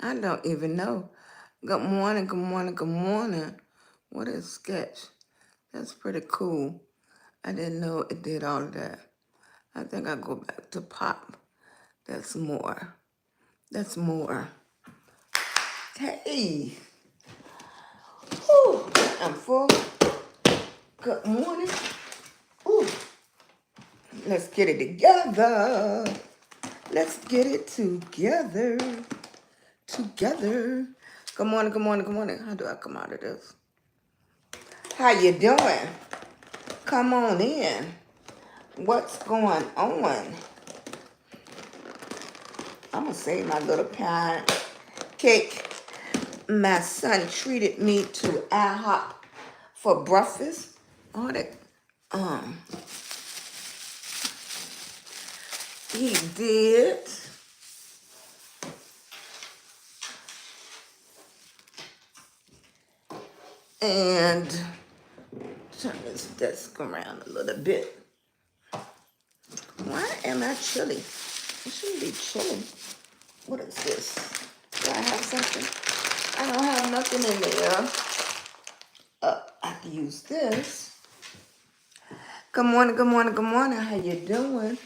I don't even know. Good morning, good morning, good morning. What a sketch. That's pretty cool. I didn't know it did all of that. I think I go back to pop. That's more. That's more. Hey. Whew. I'm full. Good morning. Ooh. Let's get it together. Let's get it together. Together. Good morning, good morning, good morning. How do I come out of this? How you doing? Come on in. What's going on? I'm gonna save my little pie cake. My son treated me to IHOP for breakfast. All that um he did. And turn this desk around a little bit. Why am I chilly? I shouldn't be chilly. What is this? Do I have something? I don't have nothing in there. I can use this. Good morning, good morning, good morning. How you doing?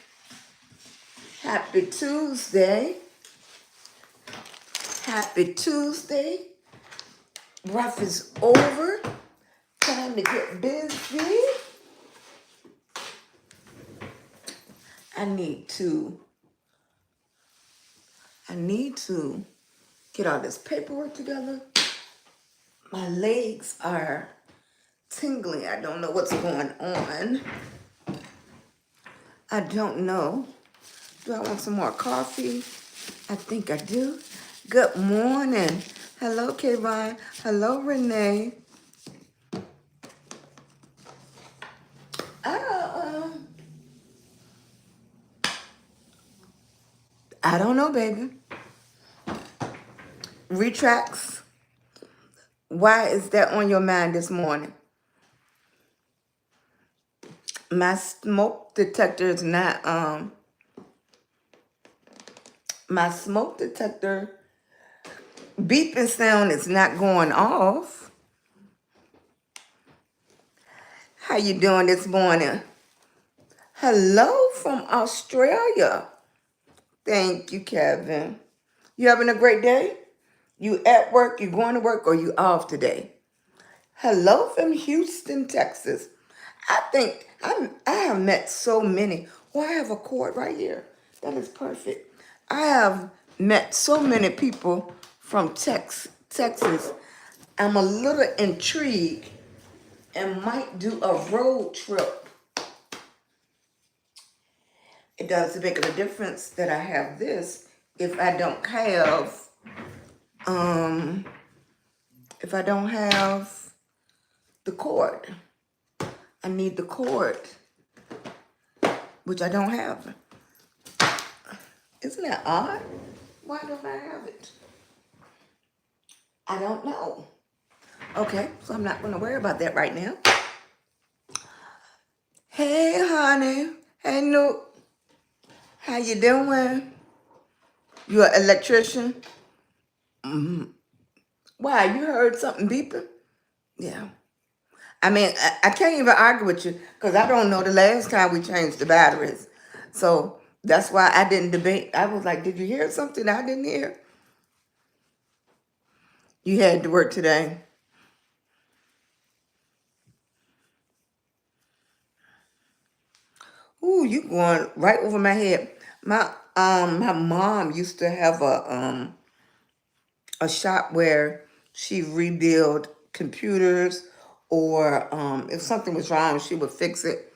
Happy Tuesday. Happy Tuesday. Rough is over. Time to get busy. I need to get all this paperwork together. My legs are tingling. I don't know what's going on. I don't know. Do I want some more coffee? I think I do. Good morning. Hello, Kayvon. Hello, Renee. Uh, I don't know, baby. Retracts. Why is that on your mind this morning? My smoke detector is not, my smoke detector beeping sound is not going off. How you doing this morning? Hello from Australia. Thank you, Kevin. You having a great day? You at work, you going to work, or you off today? Hello from Houston, Texas. I think I have met so many. Oh, I have a cord right here. That is perfect. I have met so many people from Texas. I'm a little intrigued and might do a road trip. It does make a difference that I have this if I don't have um if I don't have the cord. I need the cord, which I don't have. Isn't that odd? Why don't I have it? I don't know. Okay, so I'm not going to worry about that right now. Hey, honey. Hey, Nook. How you doing? You an electrician? Why, you heard something beeping? Yeah. I mean, I can't even argue with you because I don't know the last time we changed the batteries. So that's why I didn't debate. I was like, did you hear something I didn't hear? You had to work today. Ooh, you going right over my head. My mom used to have a shop where she rebuilt computers, or if something was wrong, she would fix it.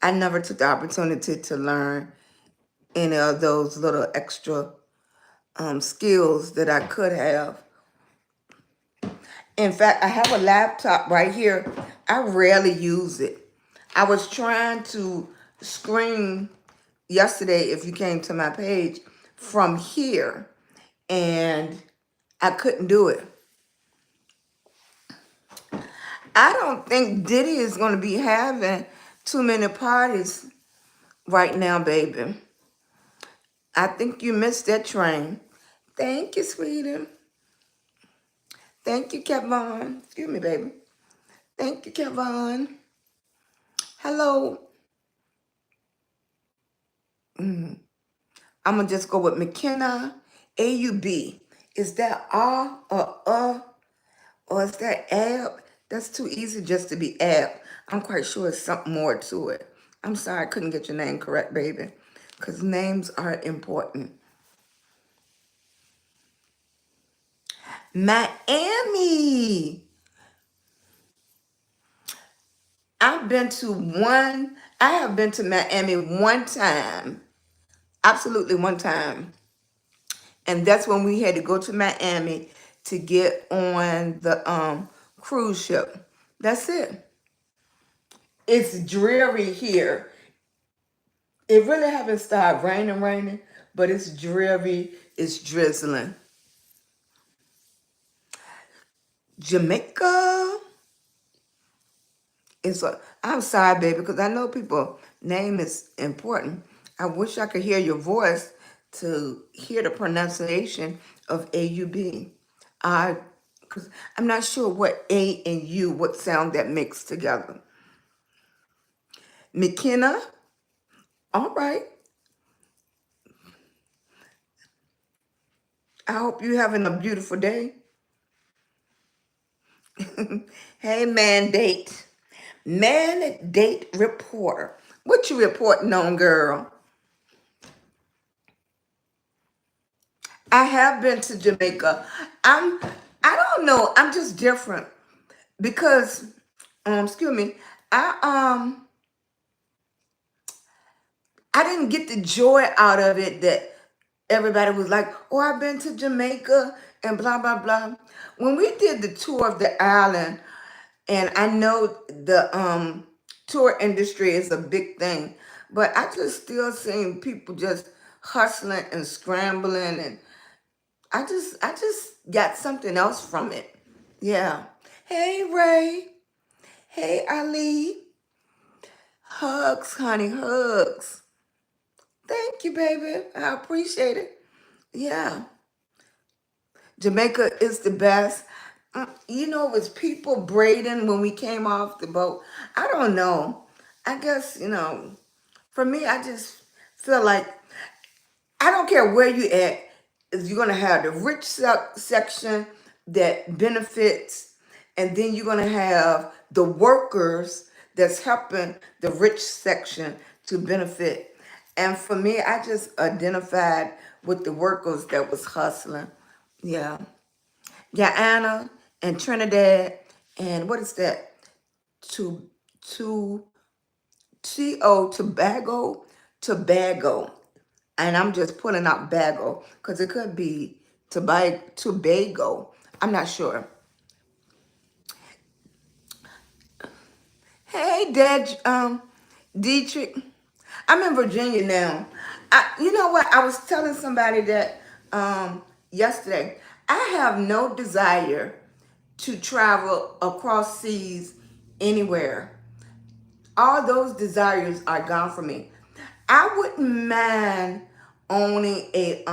I never took the opportunity to learn any of those little extra skills that I could have. In fact, I have a laptop right here. I rarely use it. I was trying to screen yesterday, if you came to my page, from here, and I couldn't do it. I don't think Diddy is going to be having too many parties right now, baby. I think you missed that train. Thank you, sweetie. Thank you, Kevon. Excuse me, baby. Thank you, Kevon. Hello. I'm going to just go with McKenna. AUB. Is that R or or is that Ab? That's too easy just to be Ab. I'm quite sure it's something more to it. I'm sorry I couldn't get your name correct, baby. Because names are important. Miami. I have been to Miami one time. Absolutely one time. And that's when we had to go to Miami to get on the cruise ship. That's it. It's dreary here. It really haven't started raining, but it's dreary. It's drizzling. Jamaica is a. I'm sorry, baby, because I know people name is important. I wish I could hear your voice to hear the pronunciation of AUB. I, because I'm not sure what A and U, what sound that mix together. McKenna, all right. I hope you're having a beautiful day. Hey, mandate. Mandate reporter. What you reporting on, girl? I have been to Jamaica. I don't know. I'm just different because excuse me. I I didn't get the joy out of it that everybody was like, "Oh, I've been to Jamaica and blah blah blah." When we did the tour of the island, and I know the tour industry is a big thing, but I just still seeing people just hustling and scrambling, and I just got something else from it. Yeah. Hey Ray. Hey Ali. Hugs, honey, hugs. Thank you, baby. I appreciate it. Yeah. Jamaica is the best. You know, it was people braiding when we came off the boat. I don't know. I guess, for me, I just feel like I don't care where you at, you're gonna have the rich section that benefits, and then you're gonna have the workers that's helping the rich section to benefit. And for me, I just identified with the workers that was hustling. Yeah. Guyana and Trinidad and what is that? To to Tobago. And I'm just pulling out Bago because it could be Tobago. I'm not sure. Hey, Dietrich. I'm in Virginia now. You know what? I was telling somebody that yesterday. I have no desire to travel across seas anywhere. All those desires are gone from me. I wouldn't mind owning a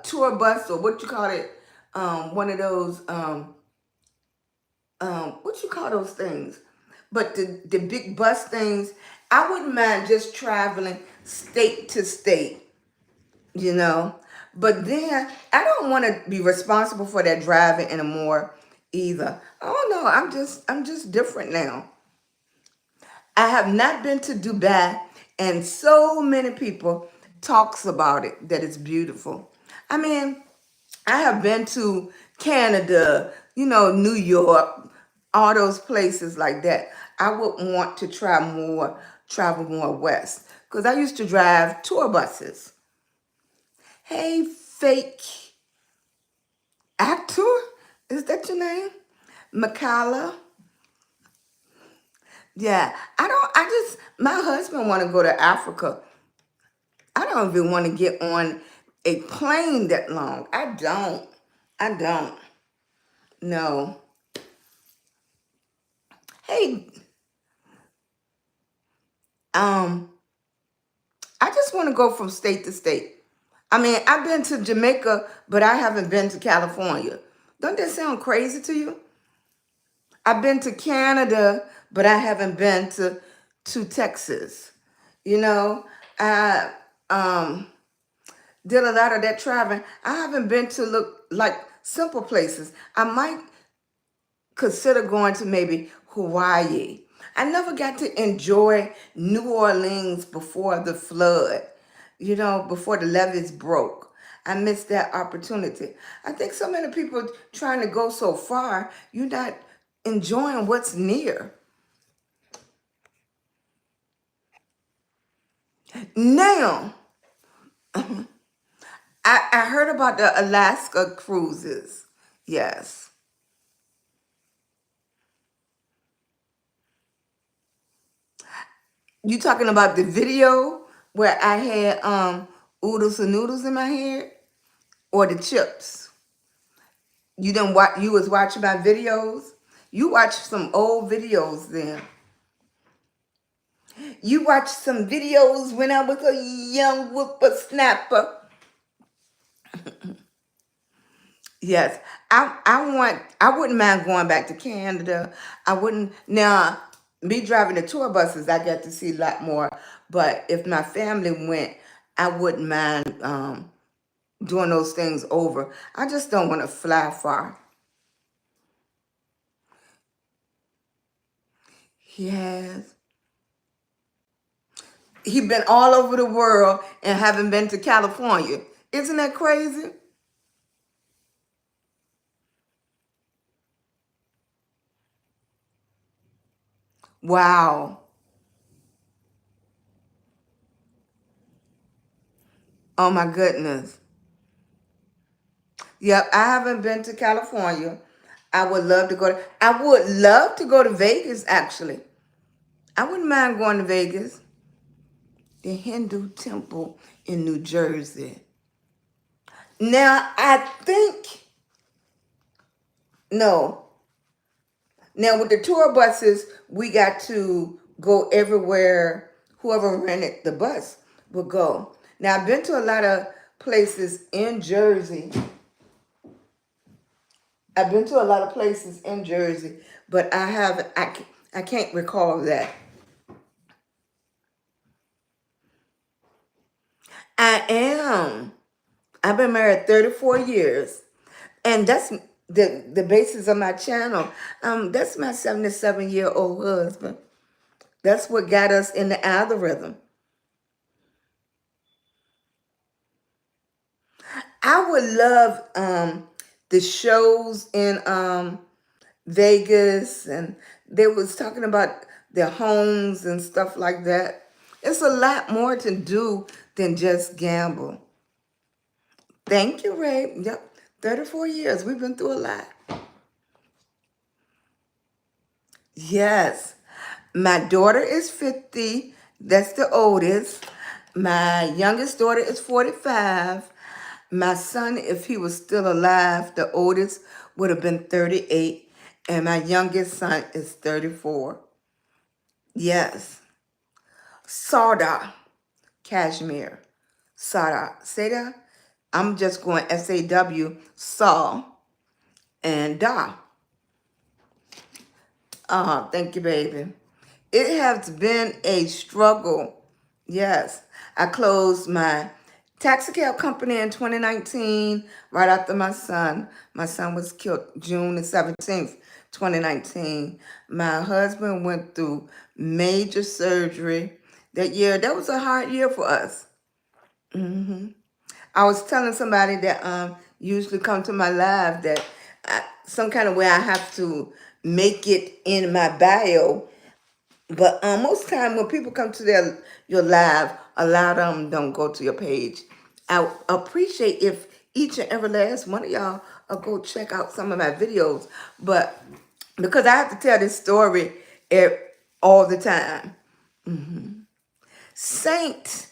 tour bus or what you call it, one of those what you call those things, but the big bus things. I wouldn't mind just traveling state to state, you know. But then I don't want to be responsible for that driving anymore either. I don't know. I'm just different now. I have not been to Dubai, and so many people talks about it that it's beautiful. I mean, I have been to Canada, New York, all those places like that. I would want to travel more west because I used to drive tour buses. Hey, fake actor, is that your name? Makala? Yeah, my husband want to go to Africa. I don't even want to get on a plane that long. I don't. No. Hey, um, I just want to go from state to state. I mean, I've been to Jamaica, but I haven't been to California. Don't that sound crazy to you? I've been to Canada, but I haven't been to Texas. You know, I did a lot of that traveling. I haven't been to look like simple places. I might consider going to maybe Hawaii. I never got to enjoy New Orleans before the flood, before the levees broke. I missed that opportunity. I think so many people trying to go so far, you're not enjoying what's near. Now, I heard about the Alaska cruises. Yes. You talking about the video where I had oodles and noodles in my head, or the chips? You didn't watch. You was watching my videos. You watched some old videos then. You watched some videos when I was a young whippersnapper. Yes, I wouldn't mind going back to Canada. I wouldn't now. Me driving the tour buses, I got to see a lot more. But if my family went, I wouldn't mind doing those things over. I just don't want to fly far. Yes. He been all over the world and haven't been to California. Isn't that crazy? Wow. Oh my goodness. Yep, I haven't been to California. I would love to go to Vegas actually. I wouldn't mind going to Vegas. The Hindu temple in New Jersey. Now I think no. Now with the tour buses, we got to go everywhere whoever rented the bus would go. Now I've been to a lot of places in Jersey. I've been to a lot of places in Jersey, but I can't recall that. I am. I've been married 34 years. And that's the basis of my channel. That's my 77-year-old husband. That's what got us in the algorithm. I would love the shows in Vegas, and they was talking about their homes and stuff like that. It's a lot more to do than just gamble. Thank you, Ray. Yep, 34 years. We've been through a lot. Yes. My daughter is 50. That's the oldest. My youngest daughter is 45. My son, if he was still alive, the oldest would have been 38. And my youngest son is 34. Yes. Sada, Kashmir. Sada. Say that? I'm just going SAW, Saw, and Da. Thank you, baby. It has been a struggle. Yes. I closed my taxi cab company in 2019, right after my son. My son was killed June the 17th, 2019. My husband went through major surgery that year. That was a hard year for us. I was telling somebody that usually come to my live that some kind of way I have to make it in my bio. But most time when people come to your live, a lot of them don't go to your page. I appreciate if each and every last one of y'all go check out some of my videos. But because I have to tell this story all the time. Saint,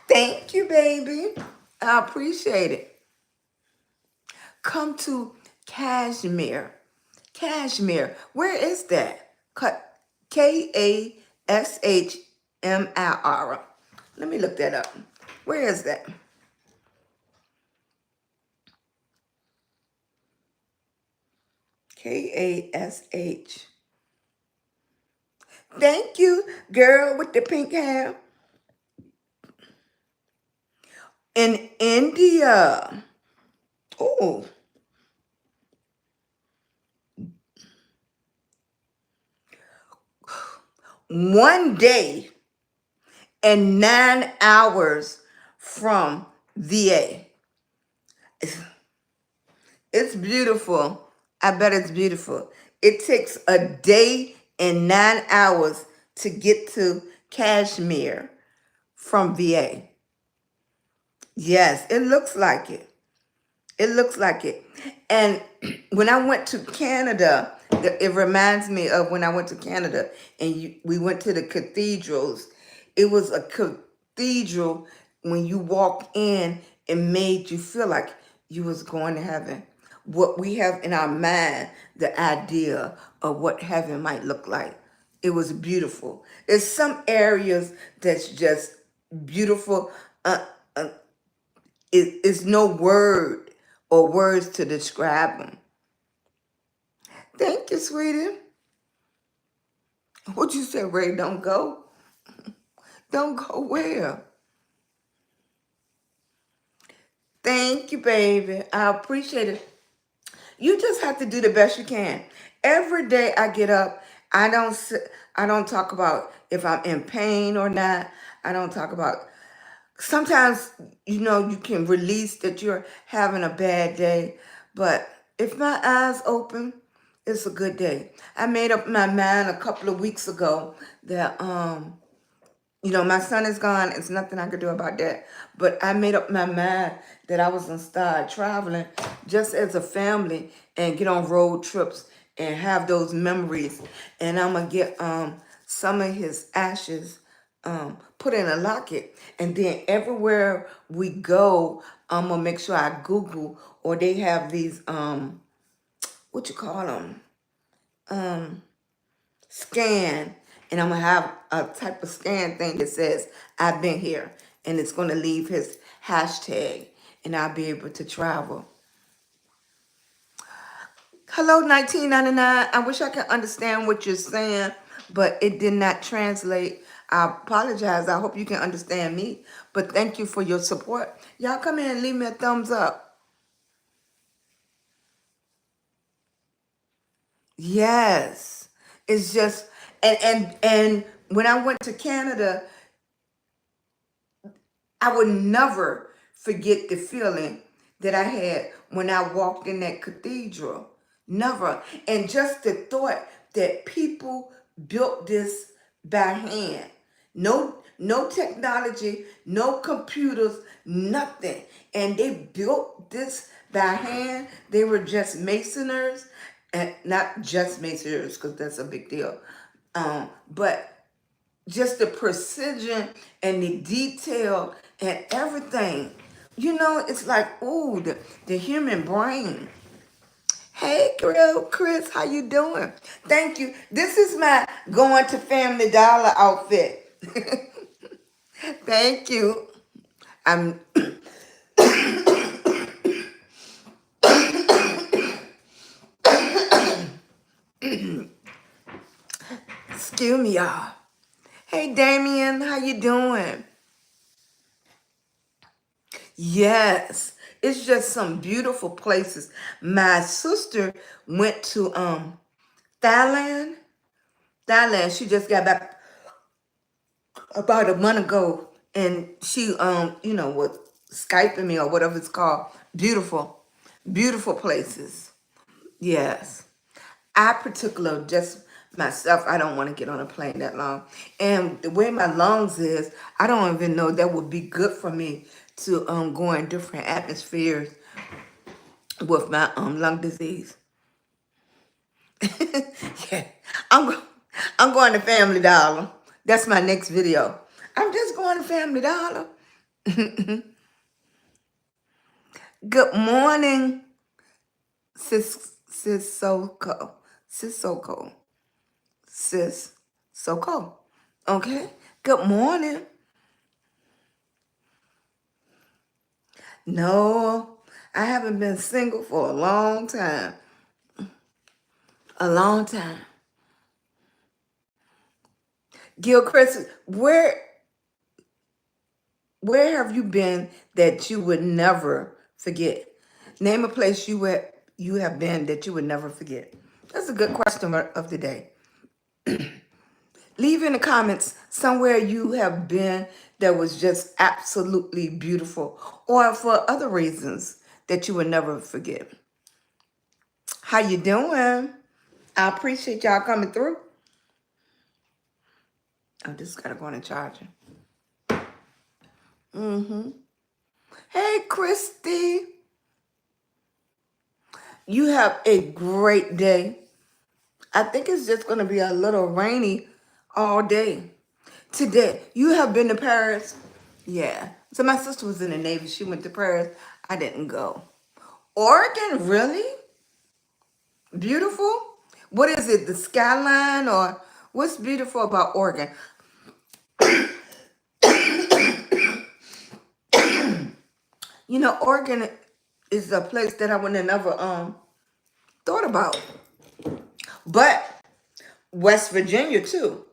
thank you, baby. I appreciate it. Come to Kashmir. Kashmir. Where is that? Kashmir. Mir. Let me look that up. Where is that? Kash. Thank you, girl with the pink hair. In India. Oh, one day and 9 hours from VA. It's beautiful. I bet it's beautiful. It takes a day and 9 hours to get to Kashmir from VA. Yes, it looks like it. It looks like it. And when I went to Canada, it reminds me of when I went to Canada and we went to the cathedrals. It was a cathedral when you walked in, it made you feel like you was going to heaven. What we have in our mind, the idea of what heaven might look like. It was beautiful. There's some areas that's just beautiful. Uh, uh, it's no word or words to describe them. Thank you, sweetie. What you say, Ray? Don't go? Don't go where? Thank you, baby. I appreciate it. You just have to do the best you can. Every day I get up, I don't talk about if I'm in pain or not. I don't talk about sometimes, you can release that you're having a bad day, but if my eyes open, it's a good day. I made up my mind a couple of weeks ago that my son is gone. It's nothing I could do about that. But I made up my mind that I was gonna start traveling just as a family and get on road trips and have those memories. And I'm gonna get some of his ashes put in a locket. And then everywhere we go, I'm gonna make sure I Google or they have these what you call them? Scan, and I'm gonna have a type of scan thing that says I've been here, and it's gonna leave his hashtag, and I'll be able to travel. Hello, 1999. I wish I could understand what you're saying, but it did not translate. I apologize. I hope you can understand me, but thank you for your support. Y'all come in and leave me a thumbs up. Yes, it's just and when I went to Canada, I would never forget the feeling that I had when I walked in that cathedral. Never. And just the thought that people built this by hand. No technology, no computers, nothing. And they built this by hand. They were just masoners, and not just masoners, because that's a big deal. But just the precision and the detail and everything. It's like, ooh, the human brain. Hey, girl, Chris, how you doing? Thank you. This is my going to Family Dollar outfit. Thank you. I'm, excuse me, y'all. Hey, Damien, how you doing? Yes, it's just some beautiful places. My sister went to Thailand. Thailand. She just got back about a month ago, and she was Skyping me or whatever it's called. Beautiful, beautiful places. Yes, I particular just myself. I don't want to get on a plane that long, and the way my lungs is, I don't even know that would be good for me to go in different atmospheres with my lung disease. Yeah, I'm go- I'm going to Family Dollar. That's my next video. I'm just going to Family Dollar. Good morning, Sissoko. Sis Soko. Okay. Good morning. No, I haven't been single for a long time. A long time. Gilchrist, where have you been that you would never forget? Name a place you have been that you would never forget. That's a good question of the day. Leave in the comments somewhere you have been that was just absolutely beautiful, or for other reasons that you would never forget. How you doing? I appreciate y'all coming through. I just gotta go on and charge it. Hey, Christy. You have a great day. I think it's just gonna be a little rainy all day. Today, you have been to Paris? Yeah. So my sister was in the Navy. She went to Paris. I didn't go. Oregon, really? Beautiful? What is it, the skyline, or what's beautiful about Oregon? You know, Oregon is a place that I would have never thought about. But West Virginia too.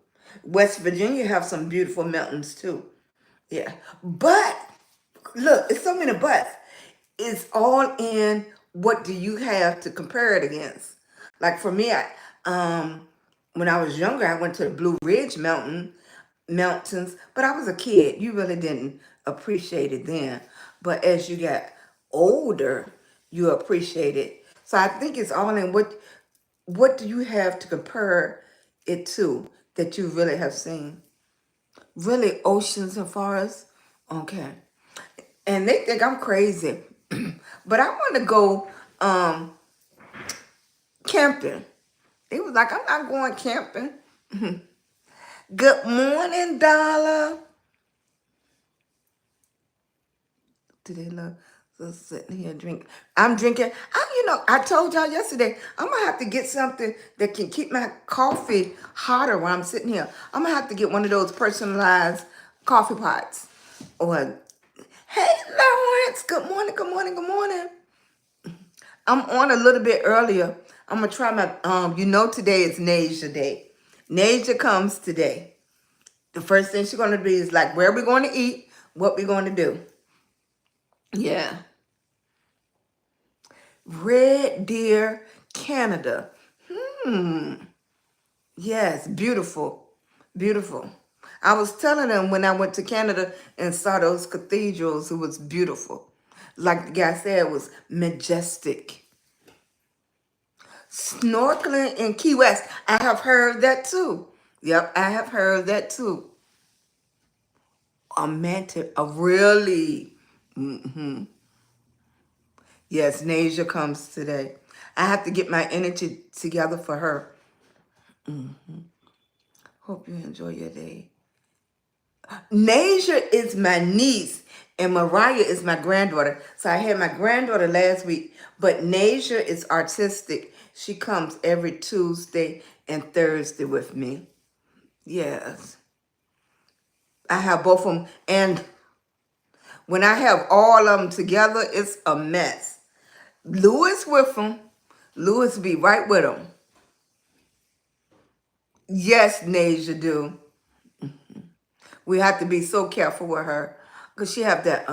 West Virginia have some beautiful mountains too. Yeah. But look, it's so many buts. It's all in what do you have to compare it against. Like for me, when I was younger, I went to the Blue Ridge mountains, but I was a kid. You really didn't appreciate it then. But as you got older, you appreciate it. So I think it's all in what do you have to compare it to that you really have seen? Really, oceans and forests? Okay. And they think I'm crazy. But I want to go camping. It was like, I'm not going camping. Good morning, Dollar. Today, love, so sitting here drinking. I'm drinking. I told y'all yesterday, I'm going to have to get something that can keep my coffee hotter while I'm sitting here. I'm going to have to get one of those personalized coffee pots. Or, hey, Lawrence. Good morning, good morning, good morning. I'm on a little bit earlier. I'm going to try my, today is Nasia Day. Nasia comes today. The first thing she's going to be is like, where we going to eat, what we going to do. Yeah. Red Deer, Canada. Yes, beautiful. Beautiful. I was telling them when I went to Canada and saw those cathedrals, it was beautiful. Like the guy said, it was majestic. Snorkeling in Key West. I have heard that too. Yep, I have heard that too. Really? Yes, Nasia comes today. I have to get my energy together for her. Hope you enjoy your day. Nasia is my niece and Mariah is my granddaughter. So I had my granddaughter last week, but Nasia is artistic. She comes every Tuesday and Thursday with me. Yes. I have both of them. And when I have all of them together, it's a mess. Lewis with them. Lewis be right with them. Yes, Nasia do. We have to be so careful with her. Because she have that,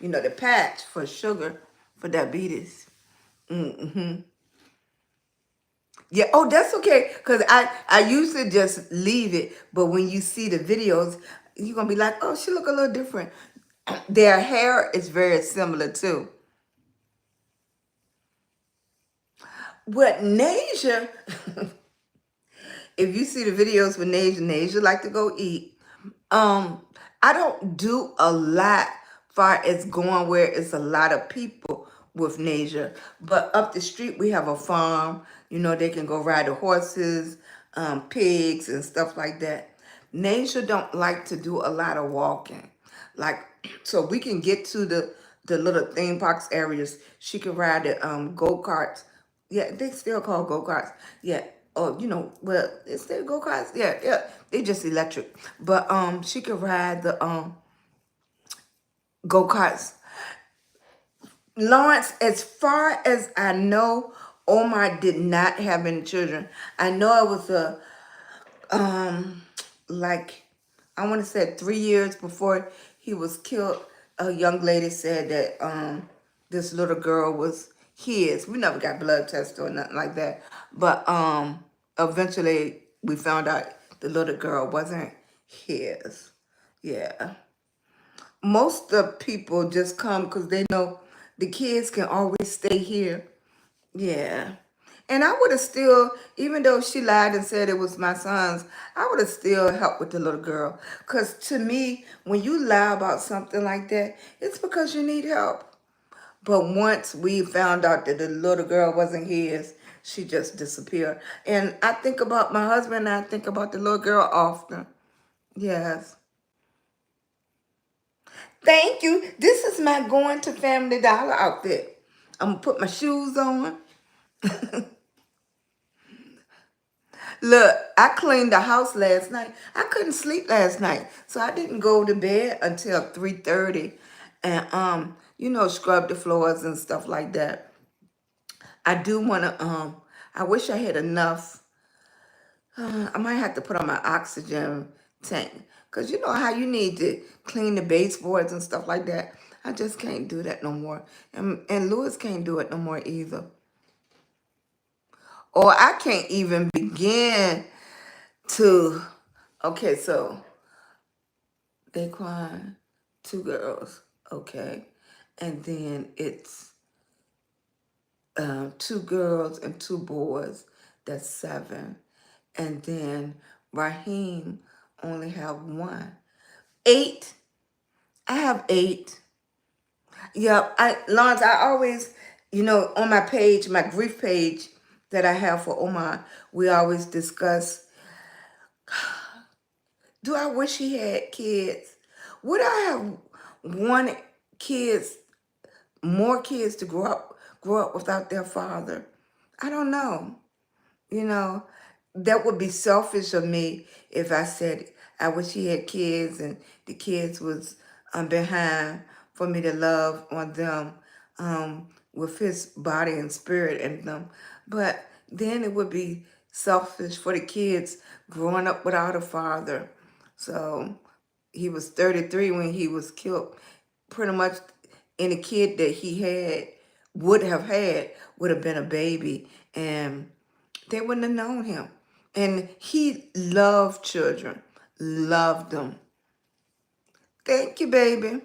the patch for sugar, for diabetes. Yeah, oh, that's okay. Because I used to just leave it. But when you see the videos, you're going to be like, oh, she look a little different. Their hair is very similar, too. But Nasia, if you see the videos with Nasia like to go eat. I don't do a lot far as going where it's a lot of people with Nasia. But up the street, we have a farm. They can go ride the horses, pigs, and stuff like that. Nasia don't like to do a lot of walking. Like, so we can get to the little theme parks areas. She can ride the go-karts. Yeah, they still call go-karts. Yeah. or well, it's their go-karts. Yeah, yeah, they just electric. But she could ride the go-karts. Lawrence, as far as I know, Omar did not have any children. I know it was um like I want to say 3 years before he was killed. A young lady said that this little girl was his. We never got blood tests or nothing like that, but eventually we found out the little girl wasn't his. Yeah, most of people just come because they know the kids can always stay here. Yeah. And I would have still, even though she lied and said it was my son's, I would have still helped with the little girl. Because to me, when you lie about something like that, it's because you need help. But once we found out that the little girl wasn't his, she just disappeared. And I think about my husband and I think about the little girl often. Yes. Thank you. This is my going to Family Dollar outfit. I'm going to put my shoes on. Look, I cleaned the house last night. I couldn't sleep last night, so I didn't go to bed until 3:30, and scrub the floors and stuff like that. I do want to I wish I had enough. I might have to put on my oxygen tank because you know how you need to clean the baseboards and stuff like that. I just can't do that no more, and Lewis can't do it no more either. Or I can't even begin to. Okay, so Daquan, two girls, okay, and then it's two girls and two boys. That's seven, and then Raheem only have one. Eight. I have eight. Yeah, Lawrence, I always, on my page, my grief page that I have for Omar, we always discuss, do I wish he had kids? Would I have wanted kids, more kids to grow up without their father? I don't know. You know, that would be selfish of me if I said I wish he had kids and the kids was behind for me to love on them with his body and spirit in them. But then it would be selfish for the kids growing up without a father. So he was 33 when he was killed. Pretty much any kid that he had would have been a baby. And they wouldn't have known him. And he loved children, loved them. Thank you, baby.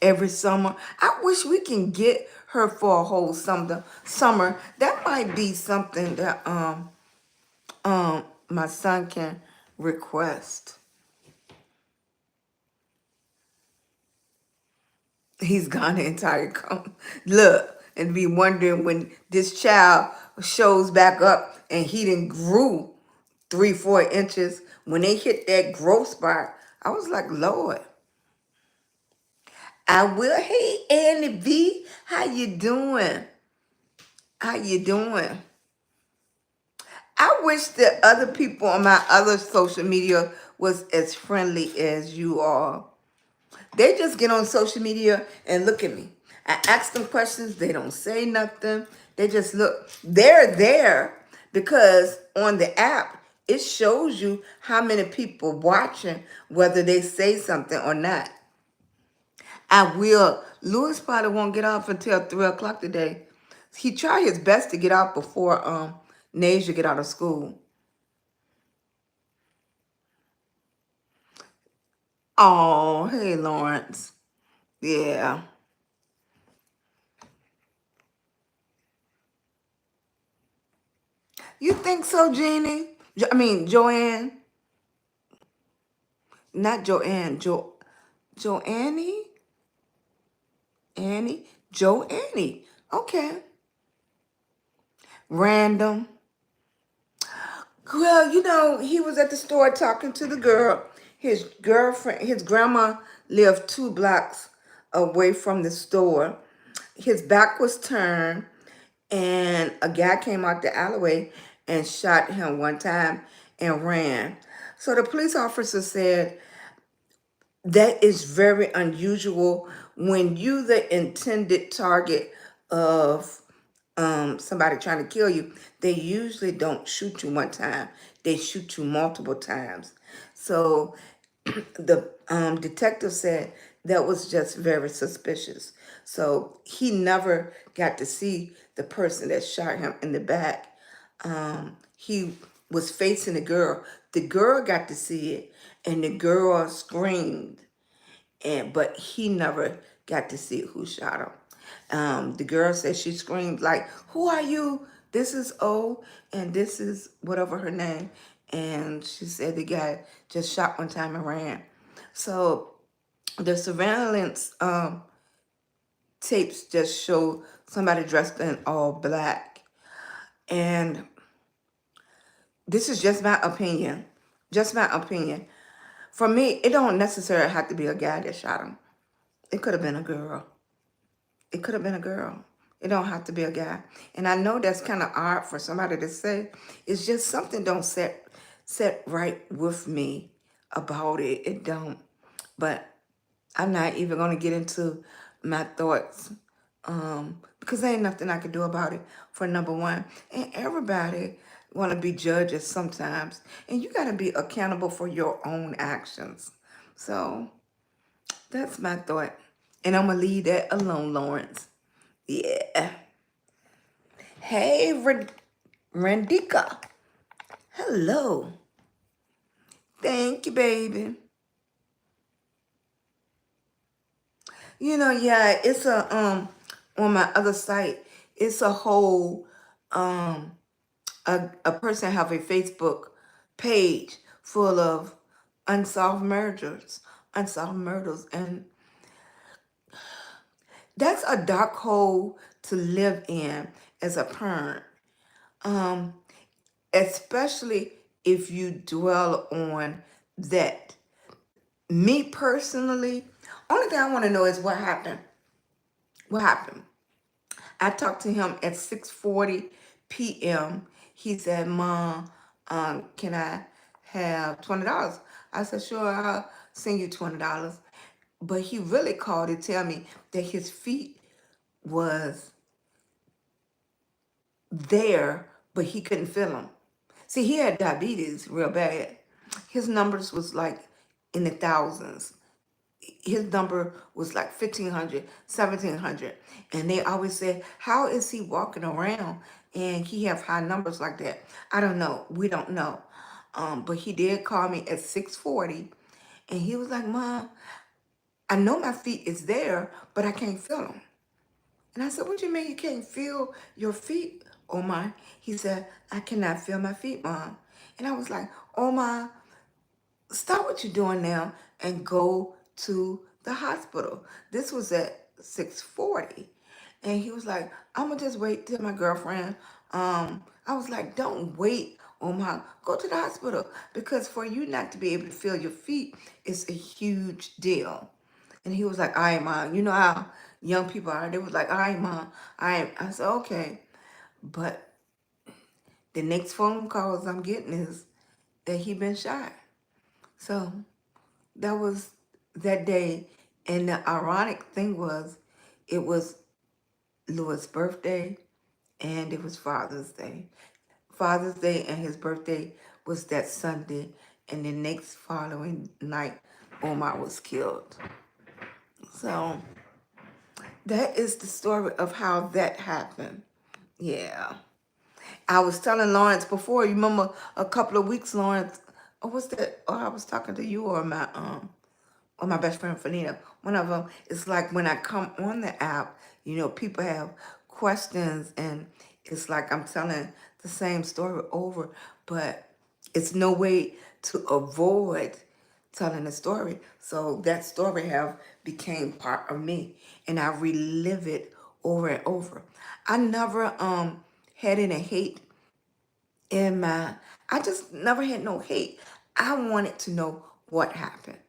Every summer. I wish we can get her for a whole summer. That might be something that my son can request. He's gone the entire look and be wondering when this child shows back up and he didn't grew 3-4 inches. When they hit that growth spot, I was like, Lord, I will. Hey, Annie V, how you doing? How you doing? I wish that other people on my other social media was as friendly as you are. They just get on social media and look at me. I ask them questions. They don't say nothing. They just look. They're there because on the app, it shows you how many people watching, whether they say something or not. I will. Lewis probably won't get off until 3 o'clock today. He tried his best to get out before Nasia get out of school. Oh, hey, Lawrence. Yeah. You think so, Jeannie? I mean, Joanne? Not Joanne. Joannie? Annie? Joannie. Okay. Random. Well, he was at the store talking to the girl. His girlfriend, his grandma lived 2 blocks away from the store. His back was turned And a guy came out the alleyway and shot him one time and ran. So the police officer said that is very unusual when you the intended target of somebody trying to kill you. They usually don't shoot you one time. They shoot you multiple times. So the detective said that was just very suspicious. So he never got to see the person that shot him in the back. He was facing the girl. The girl got to see it, and the girl screamed, and but he never got to see who shot him. The girl said she screamed like, "Who are you? This is O, and this is whatever her name." And she said the guy just shot one time and ran. So the surveillance tapes just show somebody dressed in all black. And this is just my opinion. Just my opinion. For me, it don't necessarily have to be a guy that shot him. It could have been a girl. It could have been a girl. It don't have to be a guy. And I know that's kind of odd for somebody to say. It's just something don't set right with me about it. It don't. But I'm not even going to get into my thoughts because there ain't nothing I can do about it, for number one. And everybody want to be judges sometimes. And you got to be accountable for your own actions. So that's my thought. And I'm going to leave that alone, Lawrence. Yeah. Hey, Randika. Hello. Thank you, baby. You know, yeah, it's on my other site, it's a whole a person have a Facebook page full of unsolved murders, and that's a dark hole to live in as a parent. Um, Especially if you dwell on that. Me personally, only thing I want to know is what happened. What happened? I talked to him at 6:40 p.m. He said, "Mom, can I have $20?" I said, "Sure, I'll send you $20." But he really called to tell me that his feet was there, but he couldn't feel them. See, he had diabetes real bad. His numbers was like in the thousands. His number was like 1,500, 1,700. And they always said, how is he walking around and he have high numbers like that? I don't know. We don't know. But he did call me at 6:40 and he was like, Mom, I know my feet is there, but I can't feel them. And I said, what do you mean you can't feel your feet, Omar? He said, I cannot feel my feet, Mom. And I was like, Omar, stop what you're doing now and go to the hospital. This was at 6:40. And he was like, I'm gonna just wait till my girlfriend. I was like, don't wait, Omar. Go to the hospital. Because for you not to be able to feel your feet is a huge deal. And he was like, all right, Mom. You know how young people are. They was like, all right, Mom. I said, okay. But the next phone calls I'm getting is that he been shot. So that was that day. And the ironic thing was, it was Louis' birthday and it was Father's Day. Father's Day and his birthday was that Sunday. And the next following night, Omar was killed. So that is the story of how that happened. Yeah. I was telling Lawrence before, you remember a couple of weeks, Lawrence, or was that, or I was talking to you or my best friend Fanita, one of them. It's like when I come on the app, people have questions and it's like I'm telling the same story over, but it's no way to avoid telling the story. So that story have became part of me and I relive it over and over. I never had any hate in my, I just never had no hate. I wanted to know what happened.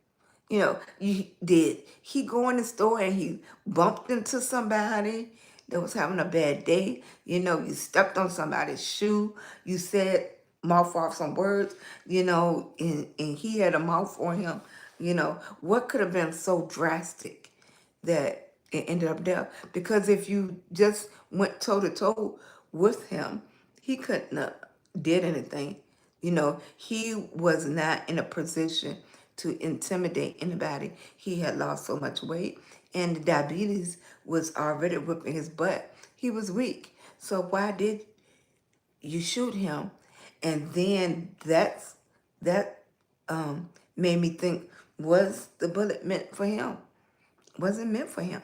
Did he go in the store and he bumped into somebody? that was having a bad day. You know, you stepped on somebody's shoe. You said mouth off some words, you know, and he had a mouth on him. You know, what could have been so drastic that it ended up there? Because if you just went toe to toe with him, he couldn't have did anything. You know, he was not in a position to intimidate anybody. He had lost so much weight, and the diabetes was already whipping his butt. He was weak. So why did you shoot him? And then that made me think, was the bullet meant for him? Was it meant for him?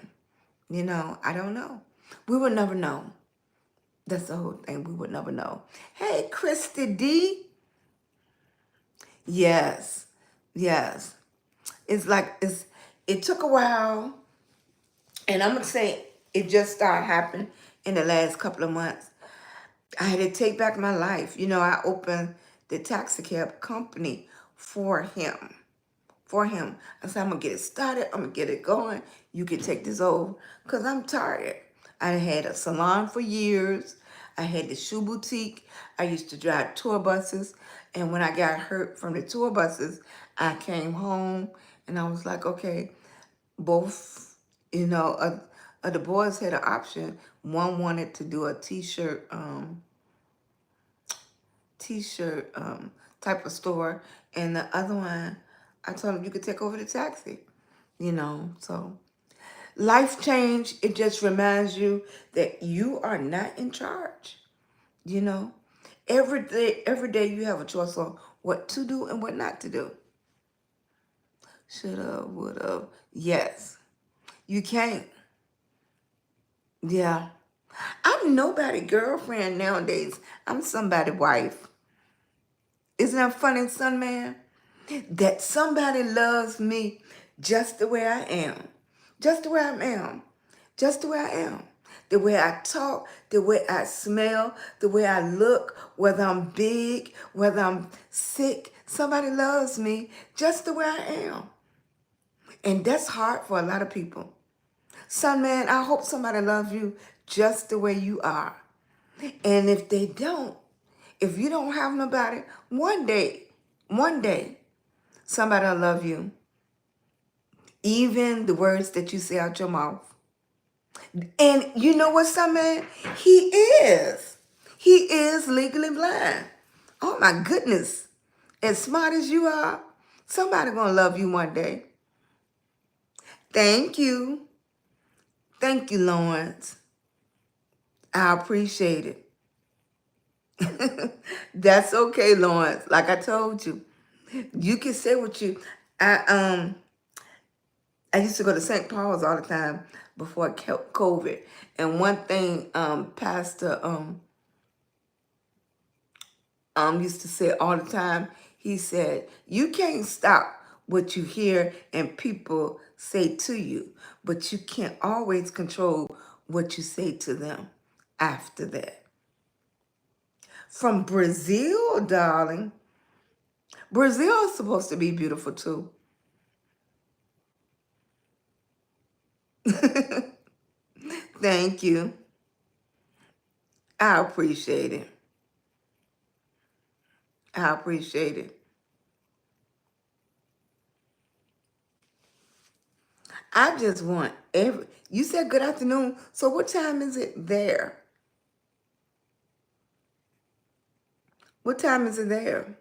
You know, I don't know. We would never know. That's the whole thing. We would never know. Hey, Christy D. Yes. Yes. It's like it took a while, and I'm gonna say it just started happening in the last couple of months. I had to take back my life. You know, I opened the taxi cab company for him. For him. I said, I'm gonna get it started, I'm gonna get it going. You can take this over. Cause I'm tired. I had a salon for years. I had the shoe boutique. I used to drive tour buses. And when I got hurt from the tour buses, I came home and I was like, okay, both, you know, the boys had an option. One wanted to do a t-shirt type of store, and the other one, I told him you could take over the taxi, you know. So life change, it just reminds you that you are not in charge, you know. Every day you have a choice on what to do and what not to do. Shoulda, woulda, yes. You can't. Yeah. I'm nobody girlfriend nowadays. I'm somebody wife. Isn't that funny, son man? That somebody loves me just the way I am. Just the way I am. Just the way I am. The way I talk, the way I smell, the way I look, whether I'm big, whether I'm sick. Somebody loves me just the way I am. And that's hard for a lot of people. Son man, I hope somebody loves you just the way you are. And if they don't, if you don't have nobody, one day, somebody will love you. Even the words that you say out your mouth. And you know what, son man? He is. He is legally blind. Oh my goodness. As smart as you are, somebody gonna love you one day. Thank you. Thank you, Lawrence. I appreciate it. That's okay, Lawrence. Like I told you, you can say what you. I used to go to St. Paul's all the time before COVID, and one thing Pastor used to say all the time. He said, "You can't stop what you hear and people say to you, but you can't always control what you say to them after that." From Brazil, darling. Brazil is supposed to be beautiful too. Thank you. I appreciate it. I appreciate it. I just want you said good afternoon. So what time is it there? What time is it there?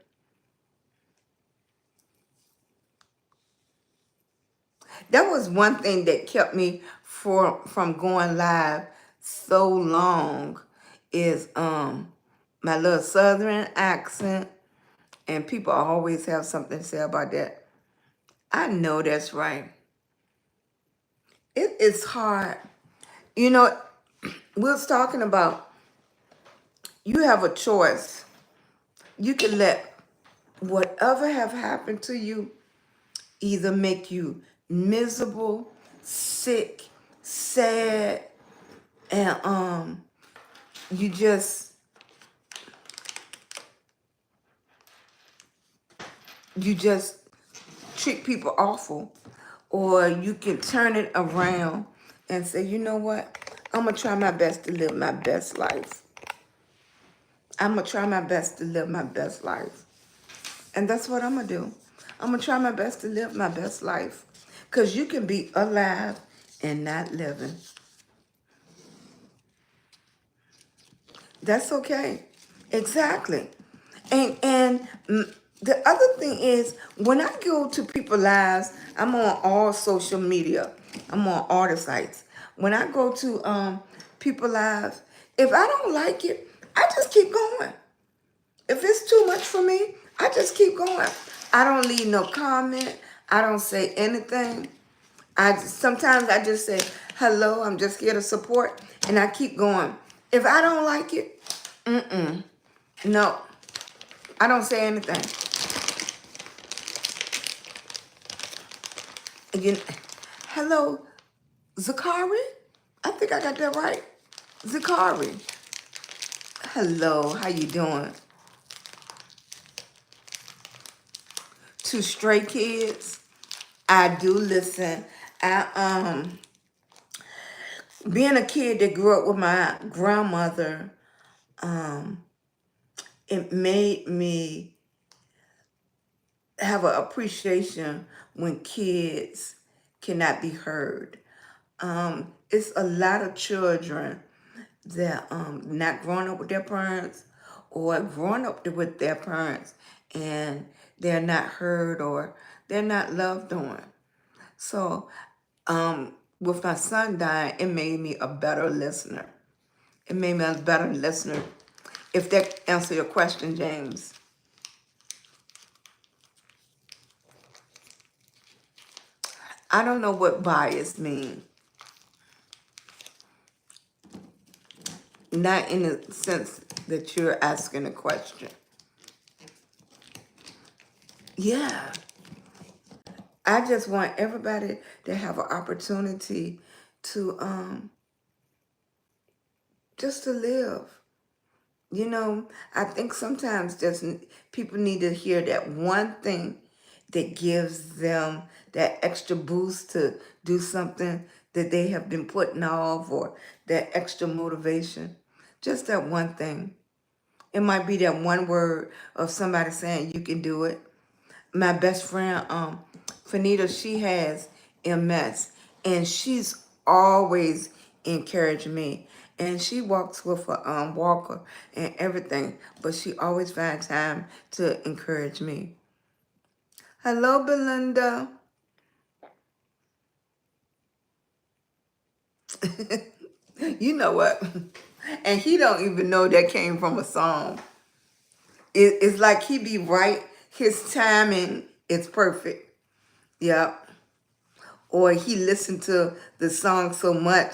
That was one thing that kept me from going live so long is my little southern accent, and people always have something to say about that. I know that's right. It is hard. You know, we was talking about you have a choice. You can let whatever have happened to you either make you miserable, sick, sad, and you just treat people awful, or you can turn it around and say, you know what, I'm going to try my best to live my best life. I'm going to try my best to live my best life. And that's what I'm going to do. I'm going to try my best to live my best life. Because you can be alive and not living. That's okay. Exactly. And the other thing is, when I go to people's lives, I'm on all social media. I'm on all the sites. When I go to people's lives, if I don't like it, I just keep going. If it's too much for me, I just keep going. I don't leave no comment. I don't say anything. Sometimes I just say, hello, I'm just here to support, and I keep going. If I don't like it, no, I don't say anything. Again, hello, Zakari? I think I got that right. Zakari. Hello, how you doing? Two stray kids. I do listen. Being a kid that grew up with my grandmother, it made me have an appreciation when kids cannot be heard. It's a lot of children that not growing up with their parents or growing up with their parents and they're not heard or they're not loved on. So with my son dying, it made me a better listener. It made me a better listener. If that answer your question, James. I don't know what bias means. Not in the sense that you're asking a question. Yeah. I just want everybody to have an opportunity to just to live. You know, I think sometimes just people need to hear that one thing that gives them that extra boost to do something that they have been putting off, or that extra motivation. Just that one thing. It might be that one word of somebody saying you can do it. My best friend, Fanita, she has MS, and she's always encouraged me. And she walks with a walker and everything, but she always finds time to encourage me. Hello, Belinda. You know what? And he don't even know that came from a song. It's like he be right. His timing is perfect. Yep. Or he listened to the song so much.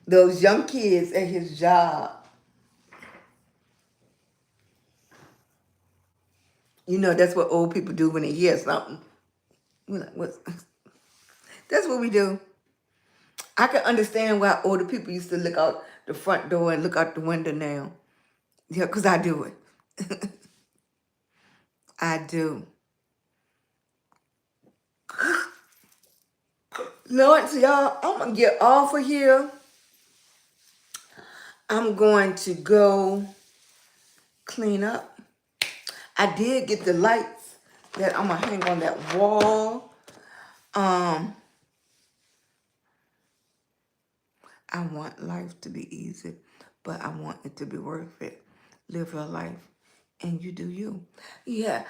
Those young kids at his job, you know, that's what old people do when they hear something. We're like, what? That's what we do. I can understand why older people used to look out the front door and look out the window now. Yeah, because I do it. I do. Lord, so y'all, I'm going to get off of here. I'm going to go clean up. I did get the lights that I'm going to hang on that wall. I want life to be easy, but I want it to be worth it. Live your life, and you do you. Yeah.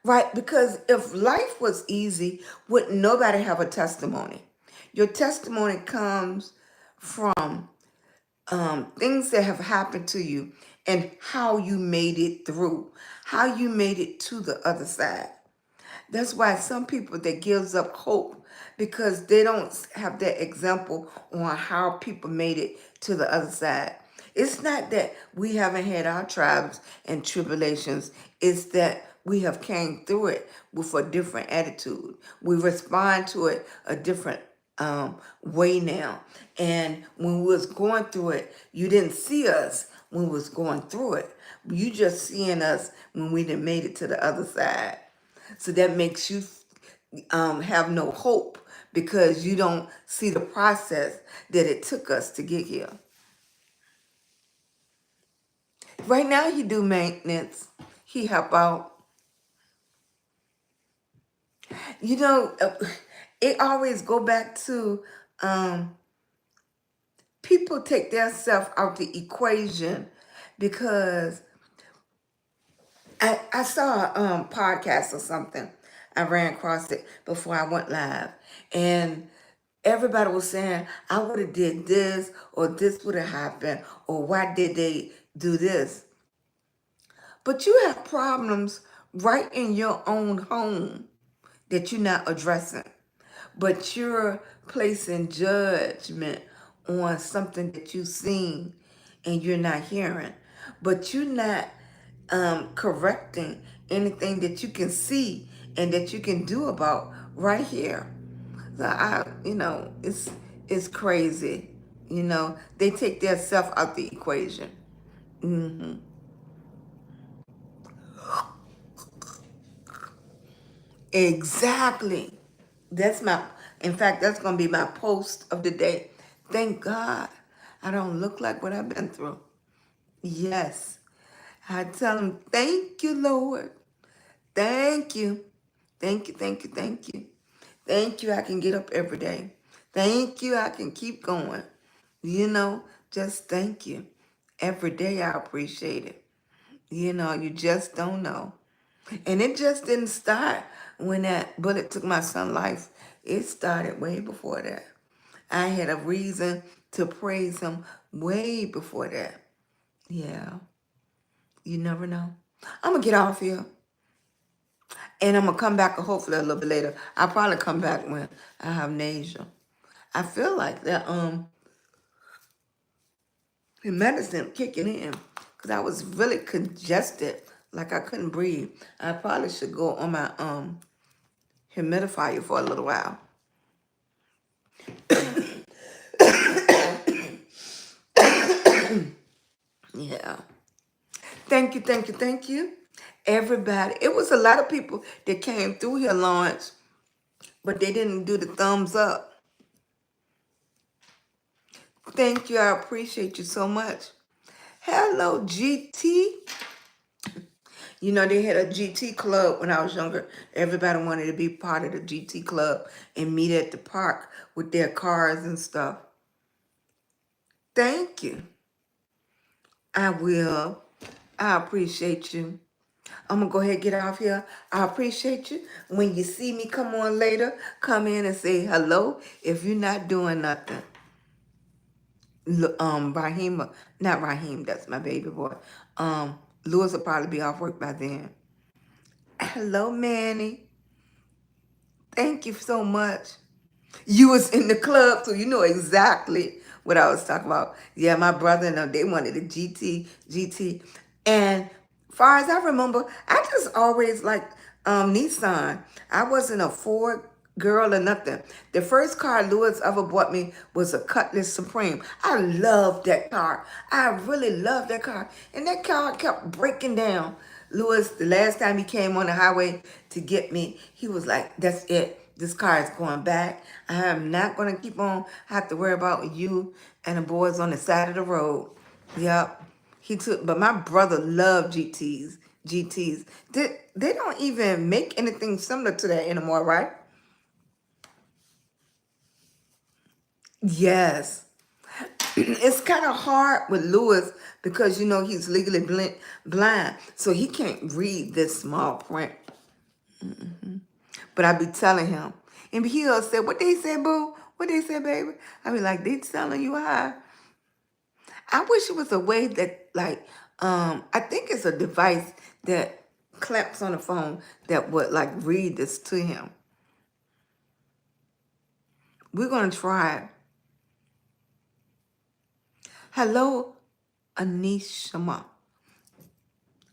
Right, because if life was easy, would nobody have a testimony? Your testimony comes from things that have happened to you and how you made it through, how you made it to the other side. That's why some people that gives up hope, because they don't have that example on how people made it to the other side. It's not that we haven't had our trials and tribulations. It's that we have came through it with a different attitude. We respond to it a different way now. And when we was going through it, you didn't see us when we was going through it. You just seeing us when we done made it to the other side. So that makes you have no hope, because you don't see the process that it took us to get here. Right now, he do maintenance. He help out. You know, it always go back to people take their self out the equation because I saw a podcast or something. I ran across it before I went live. And everybody was saying, I would have did this or this would have happened or why did they do this? But you have problems right in your own home that you're not addressing. But you're placing judgment on something that you've seen and you're not hearing. But you're not correcting anything that you can see and that you can do about right here. So it's crazy. They take their self out the equation. Exactly. In fact, that's going to be my post of the day. Thank God I don't look like what I've been through. Yes. I tell him, thank you, Lord. Thank you. Thank you, thank you, thank you. Thank you, I can get up every day. Thank you, I can keep going. Just thank you. Every day I appreciate it. You just don't know. And it just didn't start when that bullet took my son's life. It started way before that. I had a reason to praise him way before that. Yeah, you never know. I'm going to get off here. And I'm going to come back hopefully a little bit later. I'll probably come back when I have nausea. I feel like that the medicine kicking in because I was really congested, like I couldn't breathe. I probably should go on my humidifier for a little while. Yeah. Thank you, thank you, thank you. Everybody. It was a lot of people that came through here, Lawrence, but they didn't do the thumbs up. Thank you. I appreciate you so much. Hello, GT. They had a GT club when I was younger. Everybody wanted to be part of the GT club and meet at the park with their cars and stuff. Thank you. I will. I appreciate you. I'm going to go ahead and get off here. I appreciate you. When you see me come on later, come in and say hello if you're not doing nothing. Raheem, not Raheem, that's my baby boy. Lewis will probably be off work by then. Hello, Manny. Thank you so much. You was in the club, so you know exactly what I was talking about. Yeah, my brother and them, they wanted a GT. And far as I remember, I just always liked Nissan. I wasn't a Ford girl or nothing. The first car Lewis ever bought me was a Cutlass Supreme. I loved that car. I really loved that car. And that car kept breaking down. Lewis, the last time he came on the highway to get me, he was like, that's it. This car is going back. I am not going to keep on have to worry about you and the boys on the side of the road. Yep. But my brother loved GTs. They don't even make anything similar to that anymore, right? Yes. It's kind of hard with Lewis because, he's legally blind. So he can't read this small print. But I be telling him. And he'll say, what they say, boo? What they say, baby? I be like, they telling you how. I wish it was a way that, like, I think it's a device that claps on the phone that would, like, read this to him. We're going to try it. Hello, Anishama.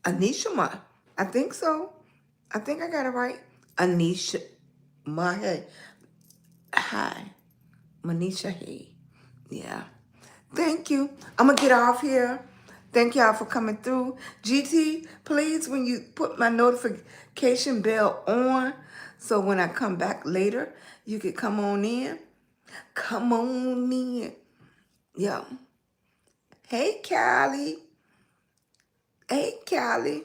Anishama. I think so. I think I got it right. Anisha. Hey. Hi. Manisha. Hey. Yeah. Thank you. I'm going to get off here. Thank y'all for coming through. GT, please, when you put my notification bell on So when I come back later, you could come on in. Come on in. Yeah. Hey, Callie. Hey, Callie.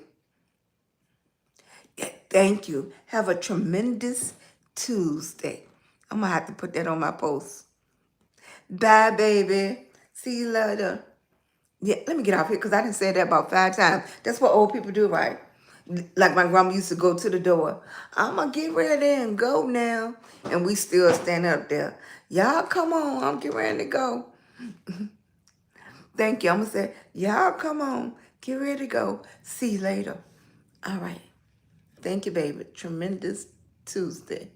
Yeah, thank you. Have a tremendous Tuesday. I'm going to have to put that on my post. Bye, baby. See you later. Yeah, let me get off here because I didn't say that about 5 times. That's what old people do, right? Like my grandma used to go to the door. I'm going to get ready and go now. And we still stand up there. Y'all come on. I'm getting ready to go. Thank you. I'm going to say, y'all come on. Get ready to go. See you later. All right. Thank you, baby. Tremendous Tuesday.